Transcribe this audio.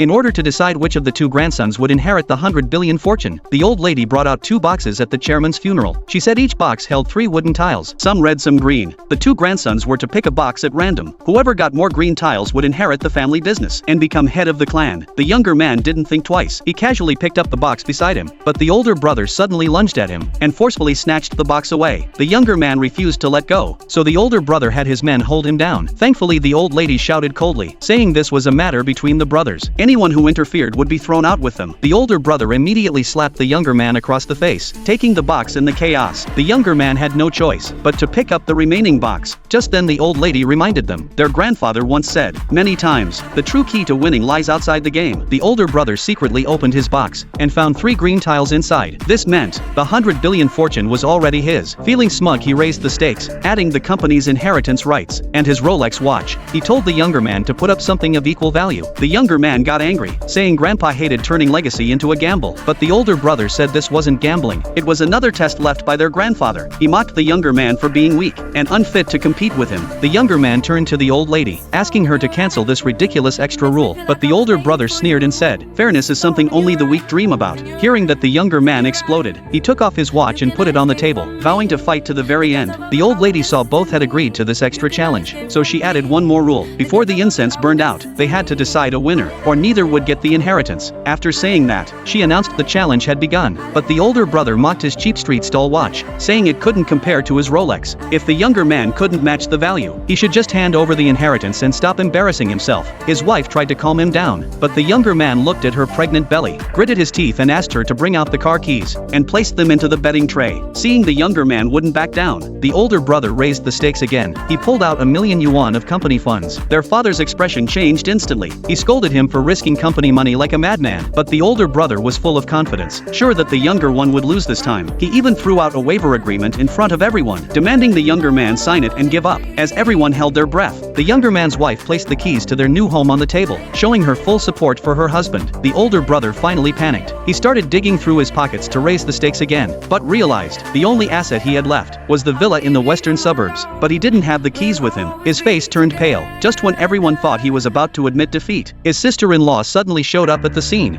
In order to decide which of the two grandsons would inherit the 100 billion fortune, the old lady brought out 2 boxes at the chairman's funeral. She said each box held 3 wooden tiles, some red, some green. The 2 grandsons were to pick a box at random. Whoever got more green tiles would inherit the family business and become head of the clan. The younger man didn't think twice. He casually picked up the box beside him, but the older brother suddenly lunged at him and forcefully snatched the box away. The younger man refused to let go, so the older brother had his men hold him down. Thankfully, the old lady shouted coldly, saying this was a matter between the brothers. Anyone who interfered would be thrown out with them. The older brother immediately slapped the younger man across the face, taking the box in the chaos. The younger man had no choice but to pick up the remaining box. Just then the old lady reminded them. Their grandfather once said, many times, the true key to winning lies outside the game. The older brother secretly opened his box and found 3 green tiles inside. This meant the 100 billion fortune was already his. Feeling smug, he raised the stakes, adding the company's inheritance rights and his Rolex watch. He told the younger man to put up something of equal value. The younger man got angry, saying grandpa hated turning legacy into a gamble. But the older brother said this wasn't gambling. It was another test left by their grandfather. He mocked the younger man for being weak and unfit to compete with him. The younger man turned to the old lady, asking her to cancel this ridiculous extra rule. But the older brother sneered and said, fairness is something only the weak dream about. Hearing that, the younger man exploded. He took off his watch and put it on the table, vowing to fight to the very end. The old lady saw both had agreed to this extra challenge, so she added one more rule. Before the incense burned out, they had to decide a winner, or neither would get the inheritance. After saying that, she announced the challenge had begun. But the older brother mocked his cheap street stall watch, saying it couldn't compare to his Rolex. If the younger man couldn't match the value, he should just hand over the inheritance and stop embarrassing himself. His wife tried to calm him down, but the younger man looked at her pregnant belly, gritted his teeth and asked her to bring out the car keys, and placed them into the betting tray. Seeing the younger man wouldn't back down, the older brother raised the stakes again. He pulled out $1,000,000 of company funds. Their father's expression changed instantly. He scolded him for risking company money like a madman, but the older brother was full of confidence, sure that the younger one would lose this time. He even threw out a waiver agreement in front of everyone, demanding the younger man sign it and give up. As everyone held their breath, the younger man's wife placed the keys to their new home on the table, showing her full support for her husband. The older brother finally panicked. He started digging through his pockets to raise the stakes again, but realized the only asset he had left was the villa in the western suburbs. But he didn't have the keys with him. His face turned pale. Just when everyone thought he was about to admit defeat, his sister-in-law suddenly showed up at the scene.